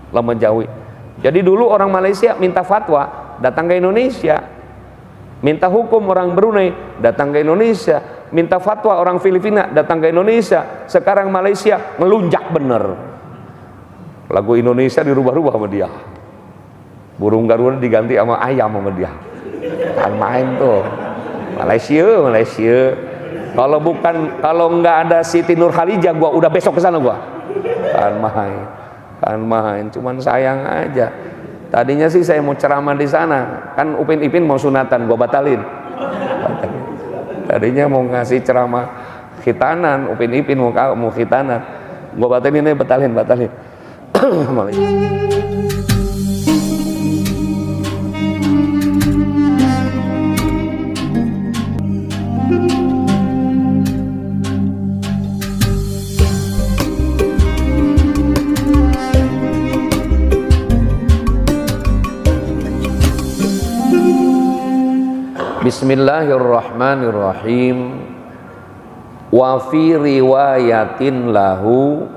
lama Jawi. Jadi dulu orang Malaysia minta fatwa datang ke Indonesia, minta hukum orang Brunei datang ke Indonesia, minta fatwa orang Filipina datang ke Indonesia. Sekarang Malaysia ngelunjak bener, lagu Indonesia dirubah-rubah sama dia, burung Garuda diganti sama ayam sama dia. Kan main tuh Malaysia. Kalau nggak ada Siti Nurhalijah, gua udah besok ke sana gua. Kan main, cuman sayang aja. Tadinya sih saya mau ceramah di sana, kan Upin Ipin mau sunatan, gua batalin. Tadinya mau ngasih ceramah khitanan, Upin Ipin mau khitanan, gua batalin. Bismillahirrahmanirrahim. Wa fi riwayatin lahu,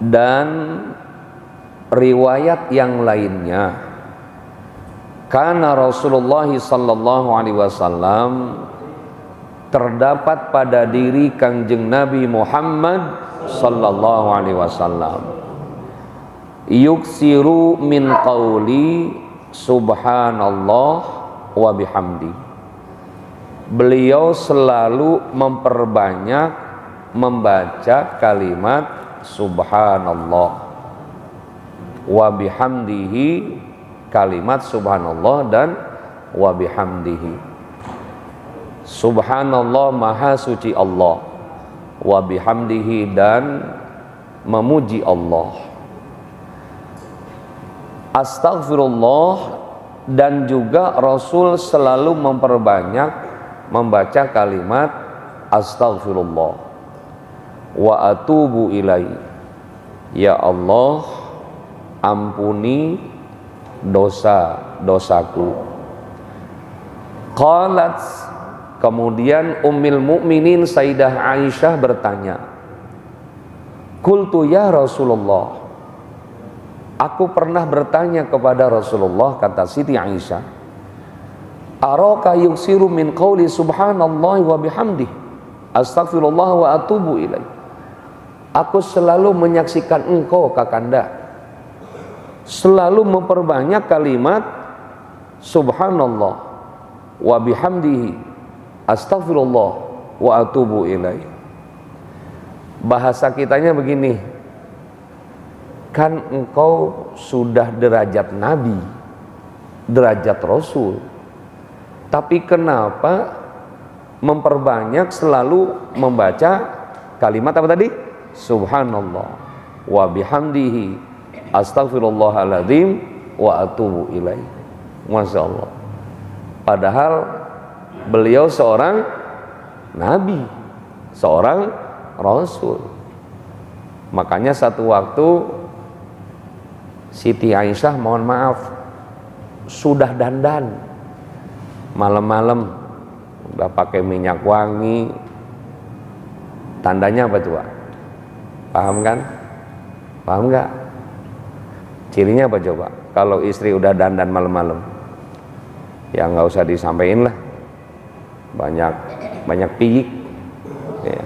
dan riwayat yang lainnya, karena Rasulullah sallallahu alaihi wasallam, terdapat pada diri Kangjeng Nabi Muhammad sallallahu alaihi wasallam, yuksiru min qauli subhanallah wa bihamdi. Beliau selalu memperbanyak membaca kalimat subhanallah wa bihamdihi, kalimat subhanallah dan wa bihamdihi. Subhanallah, maha suci Allah, wa bihamdihi, dan memuji Allah. Astaghfirullah, dan juga Rasul selalu memperbanyak membaca kalimat astaghfirullah wa atubu ilaihi, ya Allah ampuni dosa-dosaku. Qalat, kemudian Ummul Mukminin Sayyidah Aisyah bertanya, qultu ya Rasulullah, aku pernah bertanya kepada Rasulullah, kata Siti Aisyah, araka yuksiru min qauli subhanallah wa bihamdih astaghfirullah wa atubu ilaih. Aku selalu menyaksikan engkau kakanda selalu memperbanyak kalimat subhanallah wa bihamdihi astaghfirullah wa atubu ilaih. Bahasa kitanya begini, kan engkau sudah derajat Nabi, derajat Rasul, tapi kenapa memperbanyak selalu membaca kalimat apa tadi? Subhanallah wa bihamdihi astaghfirullahaladzim wa atubu ilaih. Masya Allah. Padahal beliau seorang Nabi, seorang Rasul. Makanya satu waktu Siti Aisyah, mohon maaf, sudah dandan malam-malam, udah pakai minyak wangi, tandanya apa coba? Paham kan? Paham nggak? Cirinya apa coba? Kalau istri udah dandan malam-malam, ya nggak usah disampaikan lah, banyak piyik, ya,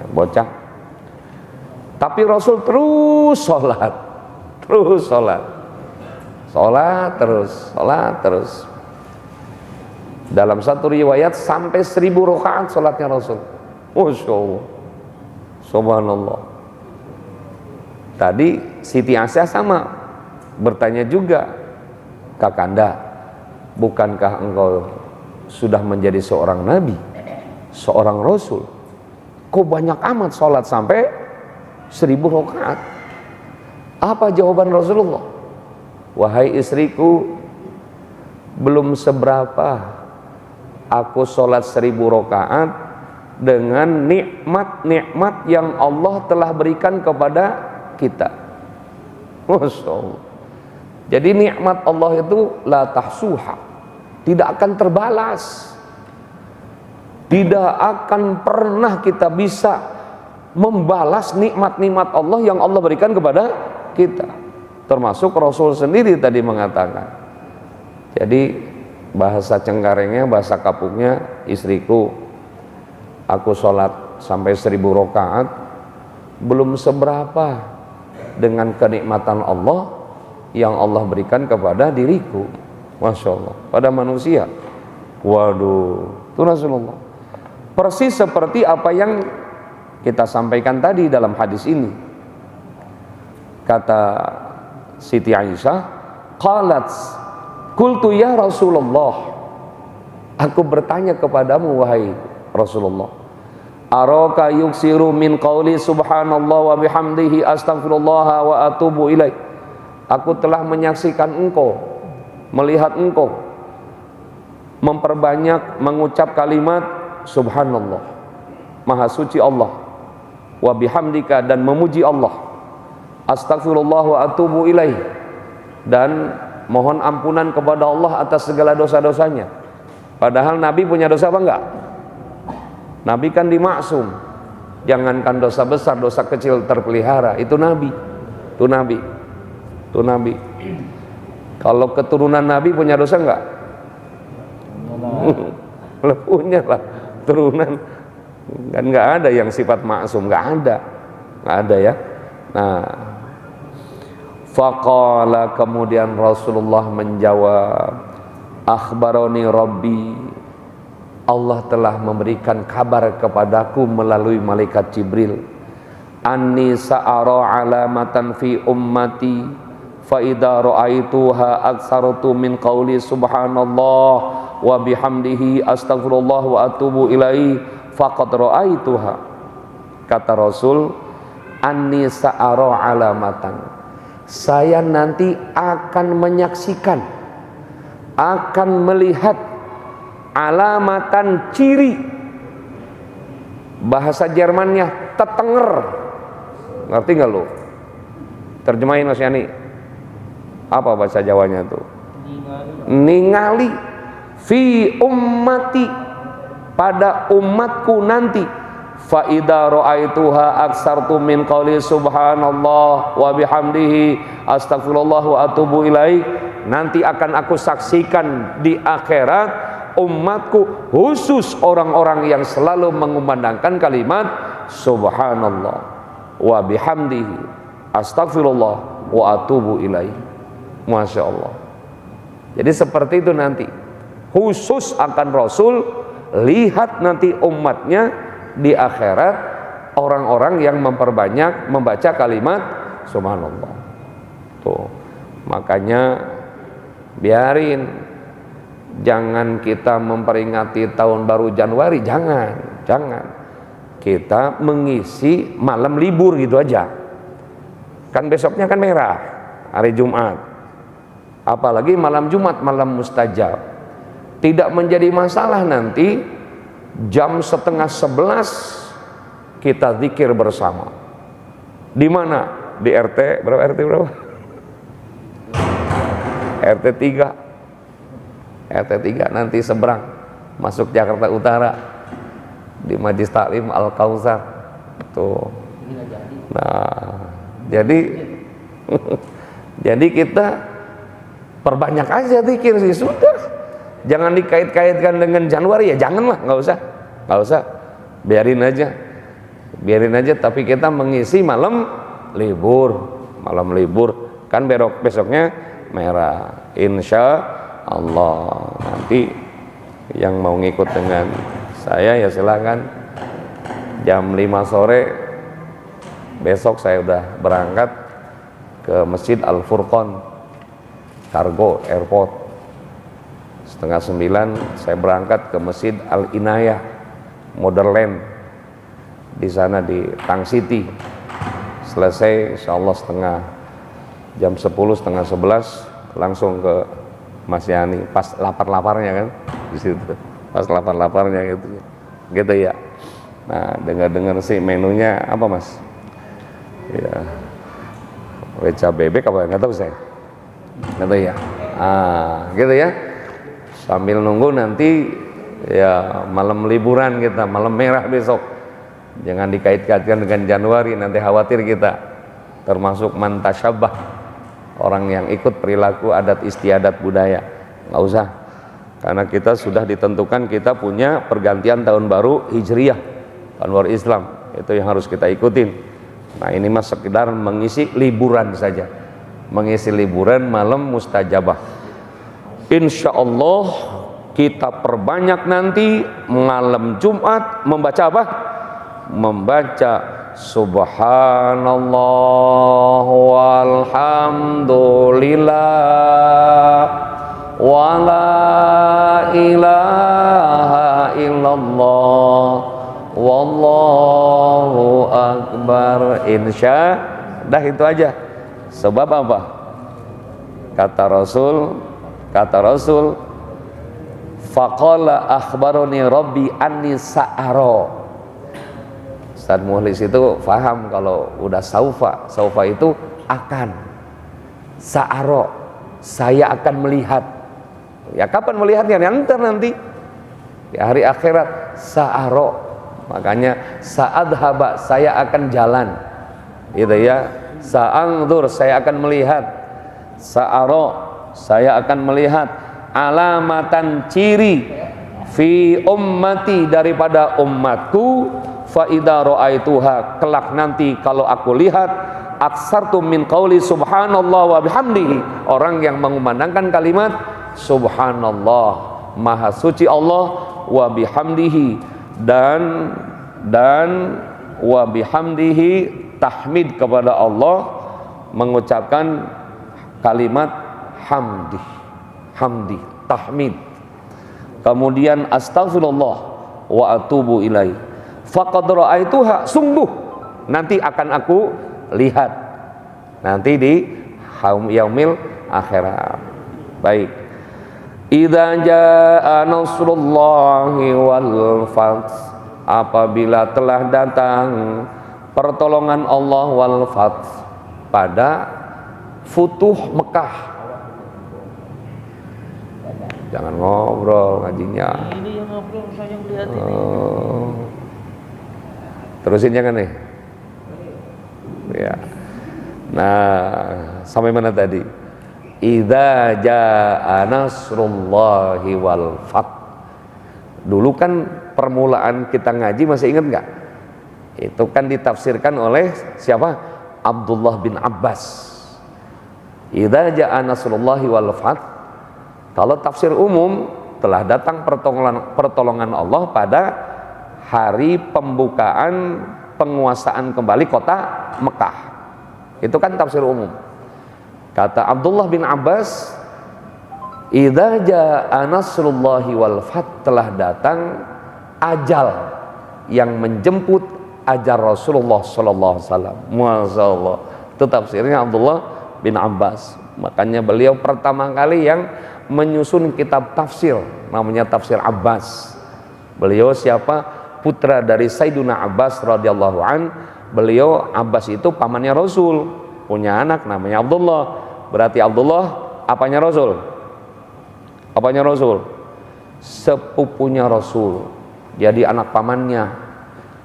bocah. Tapi Rasul terus sholat terus. Dalam satu riwayat sampai 1000 rakaat sholatnya Rasul. Masya Allah, subhanallah. Tadi Siti Aisyah sama bertanya juga, kakanda, bukankah engkau sudah menjadi seorang nabi, seorang rasul, kok banyak amat sholat sampai 1000 rakaat? Apa jawaban Rasulullah? Wahai istriku, belum seberapa aku sholat 1000 rakaat dengan nikmat-nikmat yang Allah telah berikan kepada kita. Masya Allah. Jadi nikmat Allah itu la tahsuha, tidak akan terbalas, tidak akan pernah kita bisa membalas nikmat-nikmat Allah yang Allah berikan kepada kita. termasuk Rasul sendiri tadi mengatakan. Jadi bahasa Cengkarengnya, bahasa Kapuknya, istriku, aku sholat sampai 1000 rakaat belum seberapa dengan kenikmatan Allah yang Allah berikan kepada diriku. Masya Allah, pada manusia. Waduh, itu Rasulullah. Persis seperti apa yang kita sampaikan tadi dalam hadis ini. Kata Siti Aisyah, qalat qultu ya Rasulullah, aku bertanya kepadamu wahai Rasulullah, araka yuksiru min qauli subhanallah wa bihamdihi astaghfirullah wa atubu ilaih. Aku telah menyaksikan engkau, melihat engkau memperbanyak mengucap kalimat subhanallah, maha suci Allah, wa bihamdika, dan memuji Allah, astaghfirullah wa atubu ilaih, dan mohon ampunan kepada Allah atas segala dosa-dosanya. Padahal Nabi punya dosa apa enggak? Nabi kan dimaksum, jangankan dosa besar, dosa kecil terpelihara. Itu Nabi, itu Nabi, itu Nabi. Kalau keturunan Nabi punya dosa enggak? Punya lah turunan, kan nggak ada yang sifat maksum, nggak ada ya. Nah, faqala, kemudian Rasulullah menjawab, akhbaroni Rabbi, Allah telah memberikan kabar kepadaku melalui malaikat Jibril, anni sa'ara alamatan fi ummati fa idza ra'aituha aktsartu min qauli subhanallah wa bihamdihi astaghfirullah wa atubu ilaihi faqad ra'aituha. Kata Rasul, anni sa'ara alamatan, saya nanti akan menyaksikan, akan melihat alamatan, ciri, bahasa Jermannya tetenger. Ngerti nggak lo? Terjemahin Mas Yani, apa bahasa Jawanya tuh? Ningali. Fi ummati, pada umatku nanti, fa idza ra'aituha aksartu min qauli subhanallah wa bihamdihi astaghfirullah wa atubu ilaih. Nanti akan aku saksikan di akhirat umatku, khusus orang-orang yang selalu mengumandangkan kalimat subhanallah wa bihamdihi astaghfirullah wa atubu ilaih. Masya Allah. Jadi seperti itu nanti, khusus akan Rasul lihat nanti umatnya di akhirat, orang-orang yang memperbanyak membaca kalimat subhanallah. Tuh, makanya biarin, jangan kita memperingati tahun baru Januari, jangan kita mengisi malam libur gitu aja. Kan besoknya kan merah, hari Jumat, apalagi malam Jumat, malam mustajab. Tidak menjadi masalah nanti jam 10:30 kita zikir bersama. Di mana? Di RT berapa? RT 3 nanti seberang masuk Jakarta Utara di Majlis Taklim Al Kausar tuh. Nah, jadi kita perbanyak aja zikir sih, sudah. Jangan dikait-kaitkan dengan Januari, ya janganlah, nggak usah, biarin aja. Tapi kita mengisi malam libur, kan besoknya merah, insya Allah. Nanti yang mau ngikut dengan saya ya silakan. Jam 5 sore besok saya udah berangkat ke Masjid Al Furqon Kargo Airport. 8:30 saya berangkat ke Masjid Al Inayah Motherland di sana di Tang City. Selesai insyaallah jam 10, setengah 11 langsung ke Mas Yani, pas lapar-laparnya kan di situ, pas lapar-laparnya gitu ya. Nah, dengar sih menunya apa Mas? Ya, reca bebek apa nggak tahu saya, nggak tahu ya. Gitu ya. Sambil nunggu nanti ya malam liburan kita, malam merah besok. Jangan dikait-kaitkan dengan Januari, nanti khawatir kita termasuk man tasyabah orang yang ikut perilaku adat istiadat budaya, nggak usah, karena kita sudah ditentukan kita punya pergantian tahun baru Hijriyah, tahun baru Islam, itu yang harus kita ikutin. Nah ini mas sekedar mengisi liburan saja, mengisi liburan malam mustajabah. Insya Allah kita perbanyak nanti malam Jumat membaca apa? Membaca Subhanallah walhamdulillah wa la ilaha illallah wallahu akbar. Insya dah itu aja. Sebab apa? Kata Rasul faqala akhbaroni rabbi anni sa'aro. Ustaz Mukhlis itu paham kalau udah saufa itu akan, sa'aro saya akan melihat. Ya kapan melihatnya? Nanti di hari akhirat. Sa'aro makanya sa'adhaba saya akan jalan gitu ya. Sa'angdur saya akan melihat. Sa'aro saya akan melihat. Alamatan ciri fi ummati daripada umatku, fa idza ra'aituha kelak nanti kalau aku lihat aksartu min qauli subhanallah wa bihamdihi, orang yang mengumandangkan kalimat subhanallah maha suci Allah, wa bihamdihi dan wa bihamdihi tahmid kepada Allah, mengucapkan kalimat hamdi tahmid, kemudian astaghfirullah wa atubu ilaih. Faqad ra'aituha, sungguh nanti akan aku lihat nanti di yaumil akhirat. Baik, idza jaa nasrullahi wal fath, apabila telah datang pertolongan Allah wal fath, pada futuh Mekah. Jangan ngobrol ngajinya. Ini yang ngobrol, saya yang lihat ini. Terusin jangan nih. Ya. Nah, sampai mana tadi? Idza jaa nasrullahi wal fath. Dulu kan permulaan kita ngaji masih ingat nggak? Itu kan ditafsirkan oleh siapa? Abdullah bin Abbas. Idza jaa nasrullahi wal fath. Kalau tafsir umum, telah datang pertolongan Allah pada hari pembukaan penguasaan kembali kota Mekah. Itu kan tafsir umum. Kata Abdullah bin Abbas, idza jaa nasrullahi wal fath, telah datang ajal yang menjemput ajal Rasulullah sallallahu alaihi wasallam. Masyaallah. Itu tafsirnya Abdullah bin Abbas. Makanya beliau pertama kali yang menyusun kitab tafsir, namanya Tafsir Abbas. Beliau siapa? Putra dari Sayyiduna Abbas radhiyallahu an. Beliau Abbas itu pamannya Rasul, punya anak namanya Abdullah. Berarti Abdullah apanya Rasul? Apanya Rasul? Sepupunya Rasul. Jadi anak pamannya.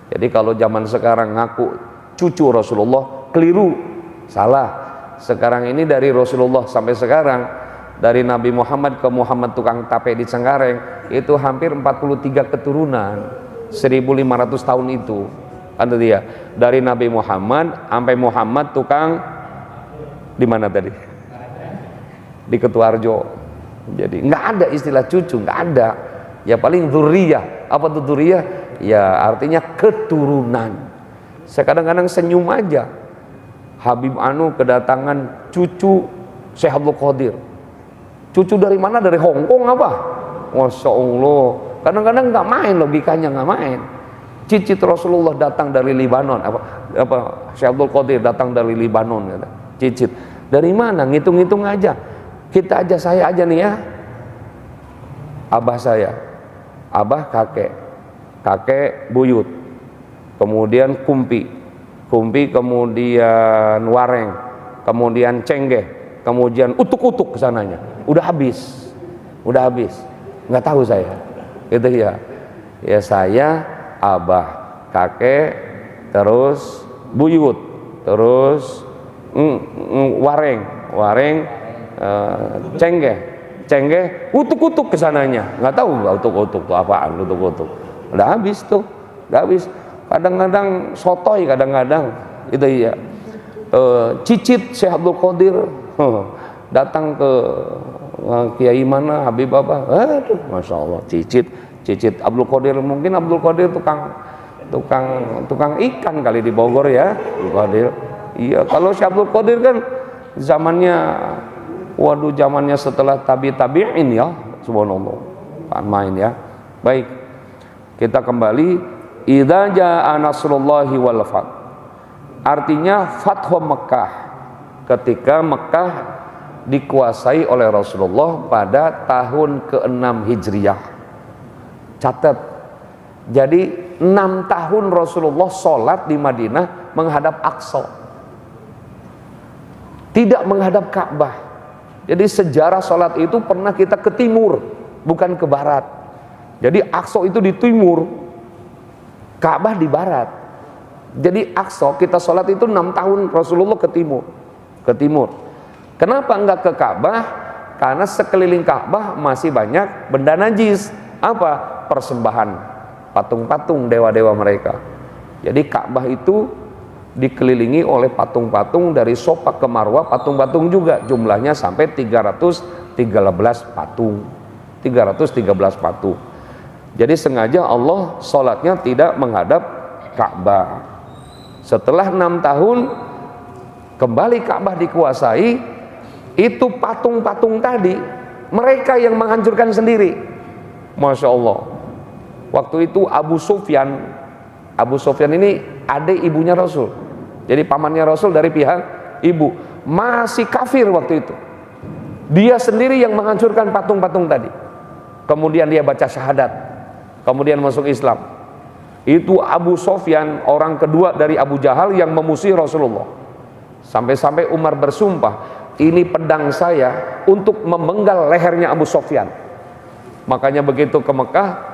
Jadi kalau zaman sekarang ngaku cucu Rasulullah, keliru, salah. Sekarang ini dari Rasulullah sampai sekarang, dari Nabi Muhammad ke Muhammad tukang tape di Cengkareng, itu hampir 43 keturunan, 1500 tahun itu kan dia. Dari Nabi Muhammad sampai Muhammad tukang di mana tadi? Di Ketuarjo. Jadi nggak ada istilah cucu, nggak ada. Ya paling dzurriyah. Apa itu dzurriyah? Ya artinya keturunan. Saya kadang-kadang senyum aja. Habib Anu kedatangan cucu Syekh Abdul Qadir. Cucu dari mana? Dari Hong Kong apa? Masya Allah. Kadang-kadang nggak main, logikanya nggak main. Cicit Rasulullah datang dari Libanon. Apa Syekh Abdul Qadir datang dari Libanon. Kata. Cicit. Dari mana? Ngitung-ngitung aja. Kita aja, saya aja nih ya. Abah saya, abah kakek, kakek buyut, kemudian kumpi kemudian wareng, kemudian cenggeh, kemudian utuk-utuk kesananya. Udah habis, nggak tahu saya, gitu ya. Ya saya, abah, kakek, terus buyut, terus wareng, Wareng cenggeh utuk-utuk kesananya, nggak tahu nggak utuk-utuk tuh apaan, utuk-utuk udah habis tuh, udah habis. Kadang-kadang sotoy, kadang-kadang itu ya. Cicit Syekh Abdul Qadir datang ke Kiai mana, Habib apa, aduh Masya Allah, cicit Abdul Qadir. Mungkin Abdul Qadir tukang ikan kali di Bogor ya, Abdul Qadir. Iya, kalau Syekh Abdul Qadir kan zamannya, waduh, zamannya setelah tabi'in ya, subhanallah, kan main ya. Baik, kita kembali. Idza jaa nasrullahi wal fath, artinya Fathu Mekah, ketika Mekah dikuasai oleh Rasulullah pada tahun ke-6 Hijriah. Catat, jadi 6 tahun Rasulullah sholat di Madinah menghadap Aqsa, tidak menghadap Ka'bah. Jadi sejarah sholat itu pernah kita ke timur, bukan ke barat. Jadi Aqsa itu di timur, Ka'bah di barat. Jadi Aqsa kita sholat itu 6 tahun Rasulullah ke timur. Kenapa enggak ke Ka'bah? Karena sekeliling Ka'bah masih banyak benda najis. Apa? Persembahan patung-patung dewa-dewa mereka. Jadi Ka'bah itu dikelilingi oleh patung-patung dari Sofa ke Marwah, patung-patung juga, jumlahnya sampai 313 patung. 313 patung. Jadi sengaja Allah sholatnya tidak menghadap Ka'bah. Setelah 6 tahun kembali Ka'bah dikuasai, itu patung-patung tadi mereka yang menghancurkan sendiri. Masya Allah. Waktu itu Abu Sufyan ini adik ibunya Rasul, jadi pamannya Rasul dari pihak ibu, masih kafir waktu itu. Dia sendiri yang menghancurkan patung-patung tadi. Kemudian dia baca syahadat, kemudian masuk Islam. Itu Abu Sufyan, orang kedua dari Abu Jahal yang memusuhi Rasulullah. Sampai-sampai Umar bersumpah, ini pedang saya untuk memenggal lehernya Abu Sufyan. Makanya begitu ke Mekah,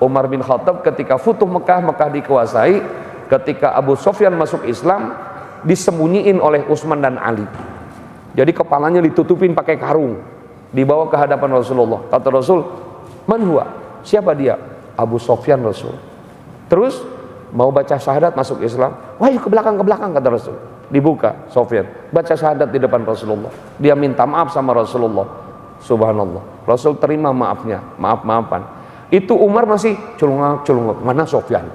Umar bin Khattab ketika futuh Mekah dikuasai, ketika Abu Sufyan masuk Islam, disembunyiin oleh Utsman dan Ali. Jadi kepalanya ditutupin pakai karung, dibawa ke hadapan Rasulullah. Kata Rasul, man huwa? Siapa dia? Abu Sufyan Rasul. Terus mau baca syahadat masuk Islam. Wah, ke belakang kata Rasul. Dibuka Sufyan, baca syahadat di depan Rasulullah. Dia minta maaf sama Rasulullah. Subhanallah. Rasul terima maafnya, maaf-maafan. Itu Umar masih culungak. Mana Sufyan?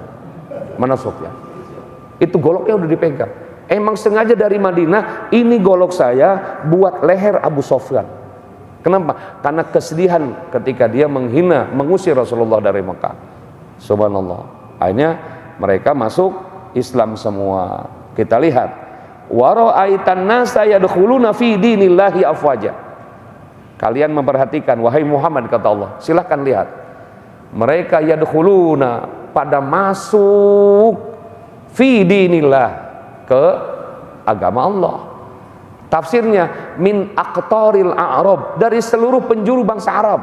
Itu goloknya udah dipegang. Emang sengaja dari Madinah, ini golok saya buat leher Abu Sufyan. Kenapa? Karena kesedihan ketika dia menghina, mengusir Rasulullah dari Mekah. Subhanallah. Akhirnya mereka masuk Islam semua. Kita lihat, wa ra'aitan nasa yadkhuluna fi dinillahi afwaja. Kalian memperhatikan, wahai Muhammad, kata Allah, silahkan lihat. Mereka yadkhuluna, pada masuk fi dinillah, ke agama Allah. Tafsirnya min aqtaril a'rab, dari seluruh penjuru bangsa Arab.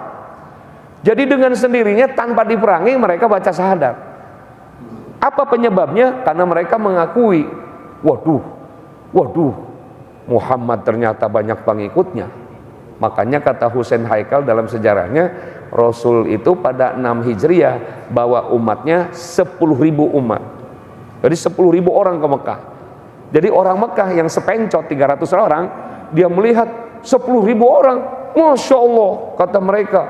Jadi dengan sendirinya tanpa diperangi mereka baca syahadat. Apa penyebabnya? Karena mereka mengakui, waduh, Muhammad ternyata banyak pengikutnya. Makanya kata Husain Haikal dalam sejarahnya, Rasul itu pada 6 Hijriah bawa umatnya 10.000 umat. Jadi 10.000 orang ke Mekah. Jadi orang Mekah yang sepencot 300 orang, dia melihat 10.000 orang, Masya Allah, kata mereka,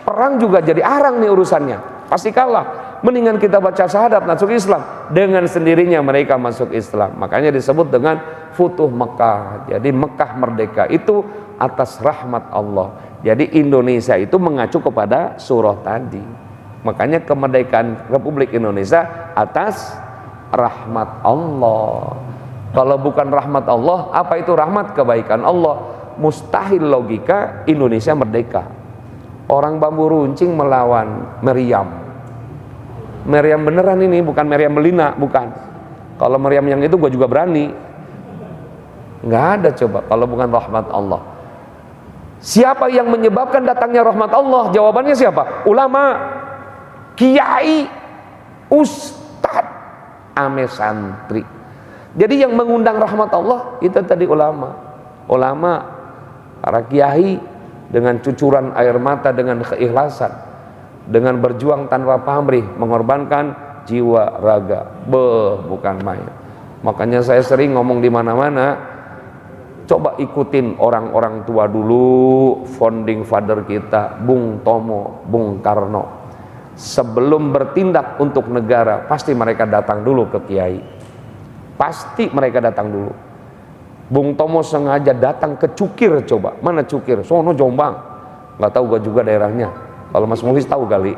perang juga jadi arang nih urusannya, pasti kalah. Mendingan kita baca syahadat masuk Islam. Dengan sendirinya mereka masuk Islam. Makanya disebut dengan Futuh Mekah. Jadi Mekah merdeka itu atas rahmat Allah. Jadi Indonesia itu mengacu kepada surah tadi. Makanya kemerdekaan Republik Indonesia atas rahmat Allah. Kalau bukan rahmat Allah, apa itu rahmat? Kebaikan Allah. Mustahil logika Indonesia merdeka. Orang bambu runcing melawan Meriam beneran ini, bukan Meriam Belina, bukan. Kalau Meriam yang itu gue juga berani. Nggak ada coba kalau bukan rahmat Allah. Siapa yang menyebabkan datangnya rahmat Allah? Jawabannya siapa? Ulama, kiai, ustad, ame santri. Jadi yang mengundang rahmat Allah itu tadi ulama. Para kiai dengan cucuran air mata, dengan keikhlasan, dengan berjuang tanpa pamrih, mengorbankan jiwa raga, bukan main. Makanya saya sering ngomong di mana-mana, coba ikutin orang-orang tua dulu, founding father kita, Bung Tomo, Bung Karno. Sebelum bertindak untuk negara, pasti mereka datang dulu ke kiai. Pasti mereka datang dulu. Bung Tomo sengaja datang ke Cukir, coba. Mana Cukir? Sono Jombang. Nggak tahu gua juga daerahnya. Kalau Mas Muhlis tahu kali.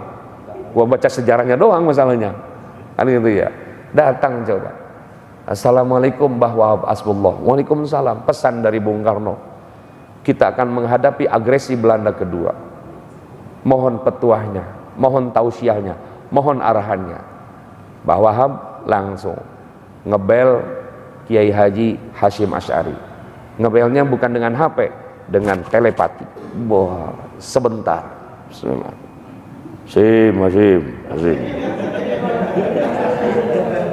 Gua baca sejarahnya doang masalahnya. Kan gitu ya. Datang coba. Assalamualaikum Mbah Wahab Asbullah. Waalaikumsalam. Pesan dari Bung Karno. Kita akan menghadapi agresi Belanda kedua. Mohon petuahnya, mohon tausiahnya, mohon arahannya. Mbah Wahab langsung ngebel Kiai Haji Hasyim Asy'ari. Ngebelnya bukan dengan HP, dengan telepati. Wah, sebentar. Hasyim.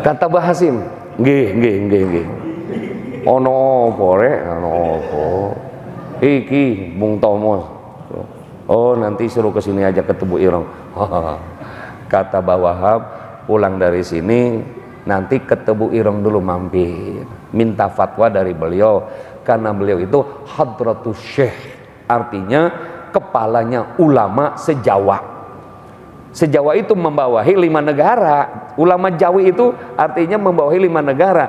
Kata Mbah Hasyim, nggih. Ono apa rek? Ono apa? Iki Bung Tomo. Oh, nanti suruh ke sini aja ketemu Ireng. Kata Mbah Wahab, pulang dari sini nanti ketemu Ireng dulu mampir. Minta fatwa dari beliau, karena beliau itu Hadratus Syekh, artinya kepalanya ulama se-Jawa. Se-Jawa itu membawahi 5 negara. Ulama Jawi itu artinya membawahi 5 negara.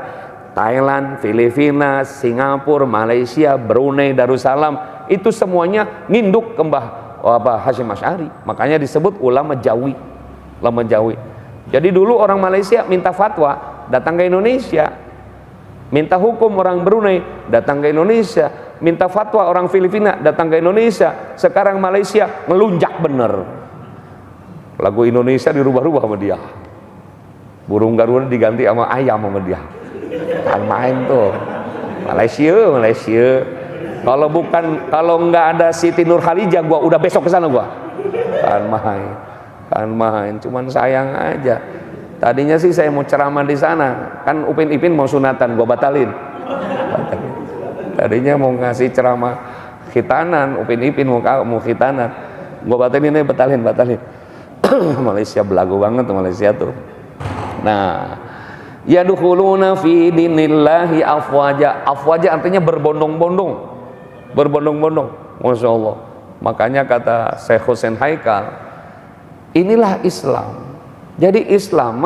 Thailand, Filipina, Singapura, Malaysia, Brunei, Darussalam, itu semuanya nginduk ke Mbah Hasyim Asy'ari. Makanya disebut ulama Jawi. Ulama Jawi. Jadi dulu orang Malaysia minta fatwa, datang ke Indonesia. Minta hukum orang Brunei, datang ke Indonesia. Minta fatwa orang Filipina, datang ke Indonesia. Sekarang Malaysia ngelunjak bener. Lagu Indonesia dirubah-rubah sama dia. Burung Garuda diganti sama ayam sama dia. Kan main tuh. Malaysia. Kalau nggak ada Siti Nurhalijah, gua udah besok ke sana gua. Kan main. Cuman sayang aja. Tadinya sih saya mau ceramah di sana. Kan Upin Ipin mau sunatan, gua batalin. Tadinya mau ngasih ceramah khitanan, Upin Ipin mau khitanan. Gua batalin. Malaysia belagu banget tuh Malaysia tuh. Nah, yadkhuluna fi dinillahi afwaja. Afwaja artinya berbondong-bondong. Masya Allah. Makanya kata Syekh Husain Haikal, inilah Islam. Jadi Islam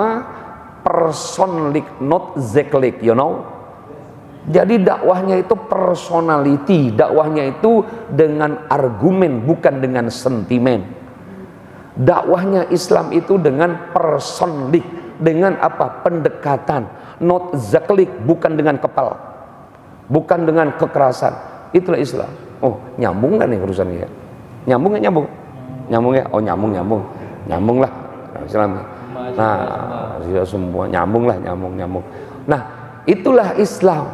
personlik, not zeklik, you know. Jadi dakwahnya itu personality, dakwahnya itu dengan argumen, bukan dengan sentimen. Dakwahnya Islam itu dengan personlik, dengan apa? Pendekatan, not zeklik, bukan dengan kepal, bukan dengan kekerasan. Itulah Islam. Oh, nyambung nggak nih urusannya? Nyambung nggak nyambung? Nyambung ya? Oh, nyambung lah. Islam. Nah, semua nyambung. Nah, itulah Islam.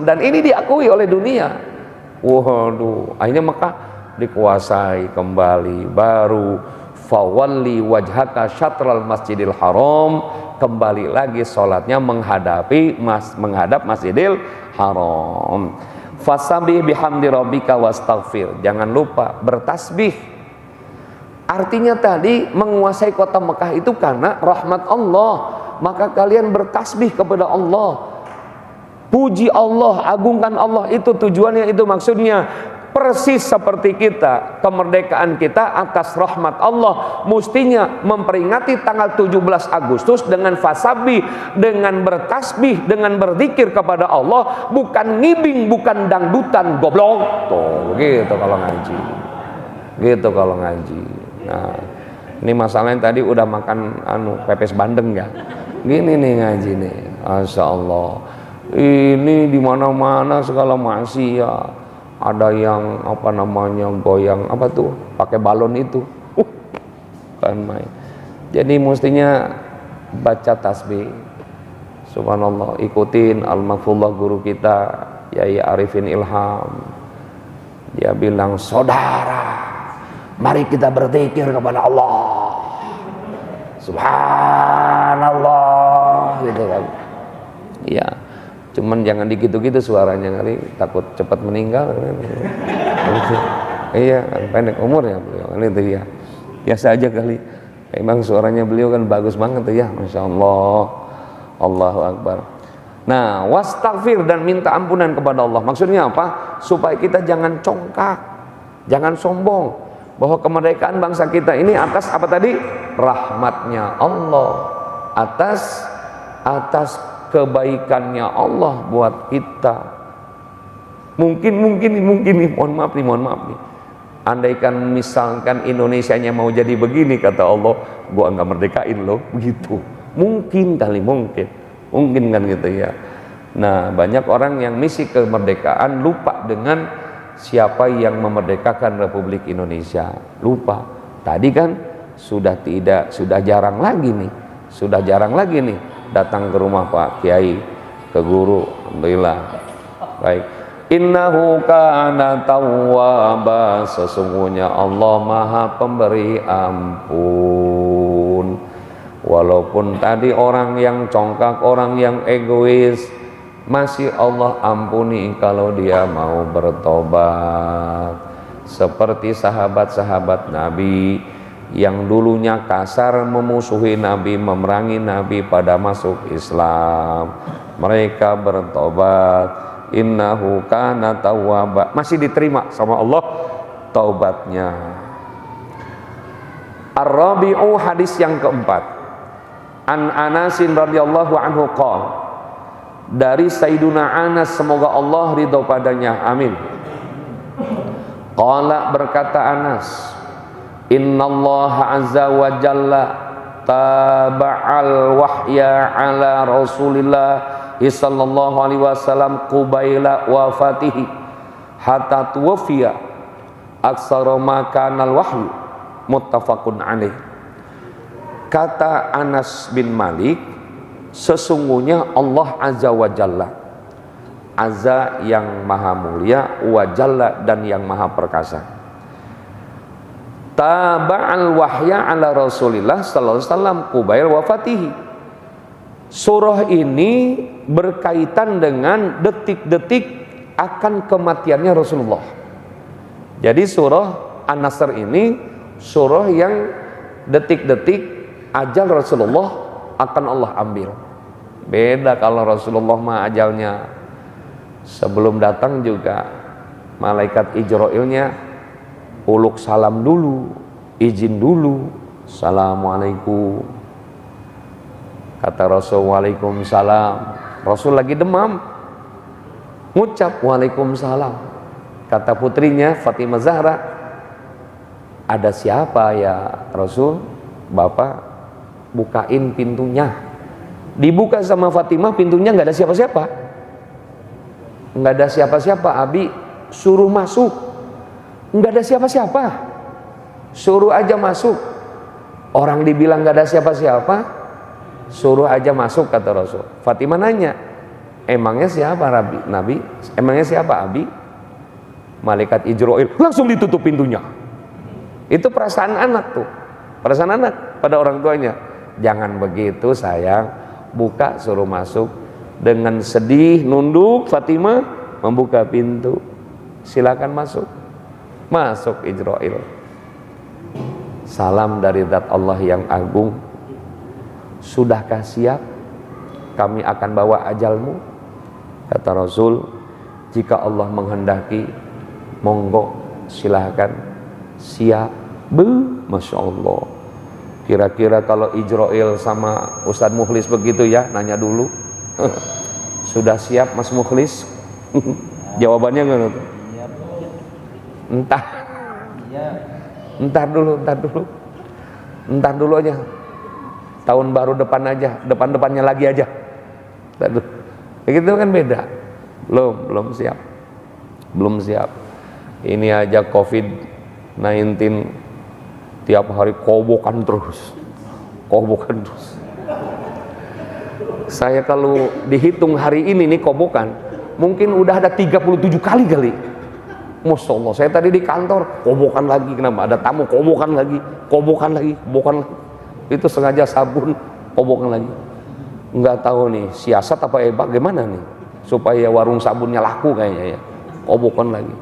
Dan ini diakui oleh dunia. Waduh, akhirnya Mekah dikuasai kembali. Baru fawalli wajhaka syatral masjidil haram, kembali lagi sholatnya menghadap Masjidil Haram. Fasabbih bihamdi rabbika wastaghfir. Jangan lupa bertasbih. Artinya tadi menguasai kota Mekah itu karena rahmat Allah. Maka kalian bertasbih kepada Allah. Puji Allah, agungkan Allah, itu tujuannya, itu maksudnya. Persis seperti kita, kemerdekaan kita atas rahmat Allah, mestinya memperingati tanggal 17 Agustus dengan fasabbih, dengan bertasbih, dengan berzikir kepada Allah, bukan ngibing, bukan dangdutan, goblok. Tuh, gitu kalau ngaji. Nah, ini masalahnya tadi udah makan pepes bandeng ya. Gini nih ngaji nih. Masya Allah. Ini di mana-mana segala masih ya. Ada yang goyang pakai balon itu, kan main. Jadi mestinya baca tasbih. Subhanallah, ikutin al-mahfullah guru kita Yai Arifin Ilham. Dia bilang, saudara, mari kita berzikir kepada Allah. Subhanallah, gitu kan. Ya. Cuman jangan digitu-gitu suaranya kali, takut cepat meninggal. Iya, kan pendek umurnya beliau kan itu ya. Biasa aja kali. Emang suaranya beliau kan bagus banget tuh ya, Masya Allah. Allahu Akbar. Nah, wastaghfir dan minta ampunan kepada Allah. Maksudnya apa? Supaya kita jangan congkak, jangan sombong bahwa kemerdekaan bangsa kita ini atas apa tadi? Rahmatnya Allah, atas kebaikannya Allah buat kita. Mungkin nih, mohon maaf nih. Andaikan misalkan Indonesianya mau jadi begini, kata Allah, gua nggak merdekain loh, begitu. Mungkin kan gitu ya. Nah, banyak orang yang misi kemerdekaan lupa dengan siapa yang memerdekakan Republik Indonesia. Lupa. Tadi kan sudah jarang lagi nih datang ke rumah Pak Kiai, ke guru. Alhamdulillah. Baik. Innahu kana tawwaba, sesungguhnya Allah Maha Pemberi ampun. Walaupun tadi orang yang congkak, orang yang egois, masih Allah ampuni kalau dia mau bertobat. Seperti sahabat-sahabat Nabi yang dulunya kasar memusuhi Nabi, memerangi Nabi pada masuk Islam, mereka bertobat. Innahu kana tawwaba, masih diterima sama Allah taubatnya. Ar-Rabi'u, hadis yang keempat. An Anasin radhiyallahu anhu qala, dari Sayyiduna Anas, semoga Allah ridho padanya, amin. Qala, berkata Anas, innallaha azza wa jalla taba'al wahya ala Rasulillah sallallahu alaihi wasallam qubaila wafatihi hatta tuwafiya aksara ma kanal wahyu, muttafaqun alaih. Kata Anas bin Malik, sesungguhnya Allah azza wa jalla, azza yang maha mulia, wa jalla dan yang maha perkasa, taba'al wahya ala Rasulillah sallallahu alaihi wasallam qubail wafatihi. Surah ini berkaitan dengan detik-detik akan kematiannya Rasulullah. Jadi surah An-Nasr ini surah yang detik-detik ajal Rasulullah akan Allah ambil. Beda kalau Rasulullah mah ajalnya sebelum datang juga malaikat Ijrailnya uluk salam dulu, izin dulu, assalamualaikum. Kata Rasul, waalaikumsalam. Rasul lagi demam, ngucap waalaikumsalam. Kata putrinya Fatimah Zahra, ada siapa ya Rasul? Bapak bukain pintunya. Dibuka sama Fatimah, pintunya nggak ada siapa-siapa. Nggak ada siapa-siapa. Abi suruh masuk. Nggak ada siapa-siapa. Suruh aja masuk. Orang dibilang nggak ada siapa-siapa, suruh aja masuk, kata Rasul. Fatimah nanya, emangnya siapa Nabi? Emangnya siapa Abi? Malaikat Ijrail. Langsung ditutup pintunya. Itu perasaan anak tuh. Perasaan anak pada orang tuanya. Jangan begitu sayang, buka, suruh masuk. Dengan sedih nunduk Fatimah membuka pintu. Silakan masuk. Masuk Ijrail. Salam dari zat Allah yang agung. Sudahkah siap? Kami akan bawa ajalmu. Kata Rasul, jika Allah menghendaki, monggo silahkan. Siap. Masya Allah. Kira-kira kalau Ijrail sama Ustadz Mukhlis begitu ya, nanya dulu. Sudah siap Mas Mukhlis? Jawabannya enggak? Entar dulu aja. Tahun baru depan aja, depan-depannya lagi aja. Begitu kan beda. Belum siap. Ini aja COVID-19 tiap hari kobokan terus. Saya kalau dihitung hari ini nih kobokan, mungkin udah ada 37 kali. Masya Allah, saya tadi di kantor kobokan lagi, kenapa? Ada tamu kobokan lagi. Itu sengaja sabun kobokan lagi. Nggak tahu nih siasat apa bagaimana nih. supaya warung sabunnya laku kayaknya ya. Kobokan lagi.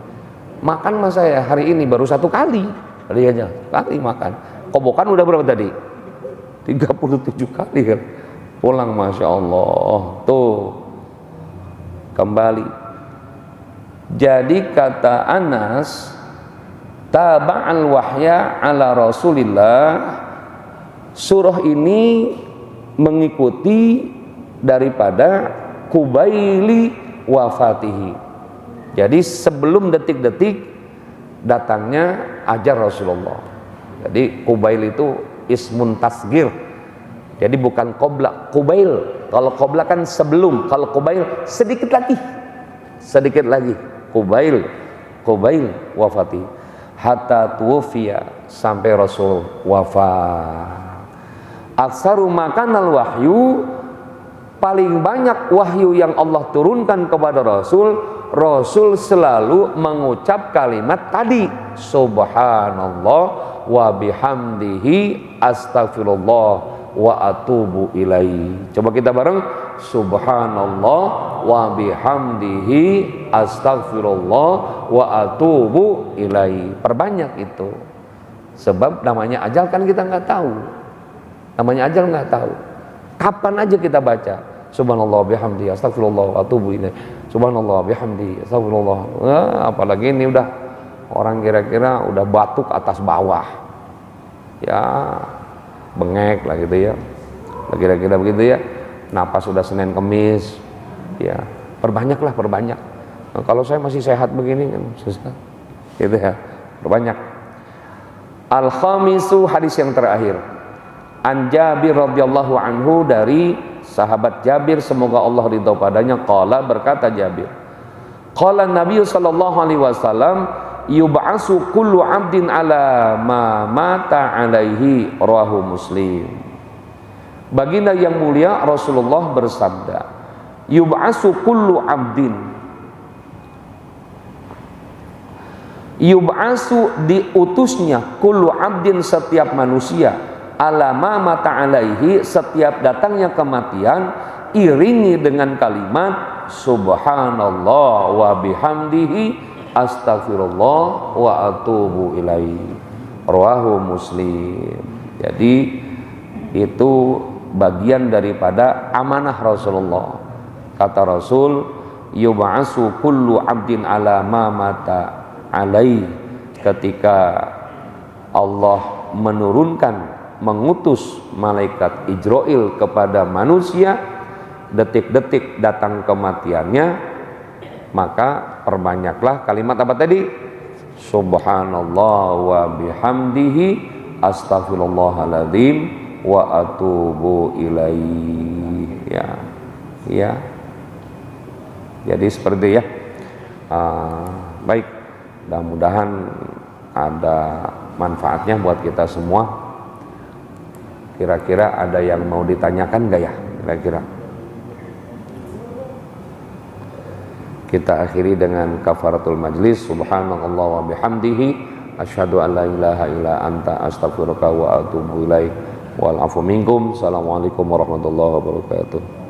Makan mas saya hari ini baru 1 kali. Tadi aja kali makan. Kobokan udah berapa tadi? 37 kali kan. Pulang masya Allah. Tuh kembali. Jadi kata Anas, taba'al wahya ala Rasulillah, surah ini mengikuti daripada kubaili wafatihi. Jadi sebelum detik-detik datangnya ajal Rasulullah. Jadi kubail itu ismun tasgir. Jadi bukan qobla, kubail. Kalau qobla kan sebelum, kalau kubail sedikit lagi. Sedikit lagi. Kubail wafati hatta tuwfiya, sampai Rasul wafat. Aksaru makanal wahyu, paling banyak wahyu yang Allah turunkan kepada Rasul, Rasul selalu mengucap kalimat tadi, subhanallah wa bihamdihi astaghfirullah wa atubu ilaihi. Coba kita bareng, subhanallah wa bihamdihi astaghfirullah wa atubu ilaihi. Perbanyak itu. Sebab namanya ajal kan kita nggak tahu. Namanya ajal nggak tahu. Kapan aja kita baca subhanallah bihamdihi astaghfirullah wa atubu ilaihi. Subhanallah bihamdihi astaghfirullah. Apalagi ini udah orang kira-kira udah batuk atas bawah. Ya bengek lah gitu ya, kira-kira begitu ya. Napas sudah Senin Kemis ya, perbanyaklah, perbanyak. Nah, kalau saya masih sehat begini kan susah gitu ya, perbanyak. Al-khamisu, hadis yang terakhir, an Jabir radhiyallahu anhu, dari sahabat Jabir semoga Allah ridha padanya, qala, berkata Jabir, qala Nabi sallallahu alaihi wasallam, yub'asu kullu 'abdin ala ma mata alaihi, rawahu Muslim. Baginda yang mulia Rasulullah bersabda, yub'asu kullu 'abdin, yub'asu diutusnya, kullu 'abdin setiap manusia, ala ma mata alaihi setiap datangnya kematian, iringi dengan kalimat subhanallah wa bihamdihi astagfirullah wa atubu ilaihi, rawahu Muslim. Jadi itu bagian daripada amanah Rasulullah. Kata Rasul, yub'asu kullu 'abdin ala ma mata alaihi, ketika Allah menurunkan, mengutus malaikat Ijrail kepada manusia, detik-detik datang kematiannya, maka perbanyaklah kalimat apa tadi? Subhanallah wa bihamdihi astaghfirullahaladzim wa atubu ilaihi. Ya. Jadi seperti ya. Baik, mudah-mudahan ada manfaatnya buat kita semua. Kira-kira ada yang mau ditanyakan enggak ya? Kira-kira kita akhiri dengan kafaratul majlis. Subhanallah wa bihamdihi asyhadu an la ilaha illa anta astaghfiruka wa atubu ilaik. Wal afu minkum. Assalamualaikum warahmatullahi wabarakatuh.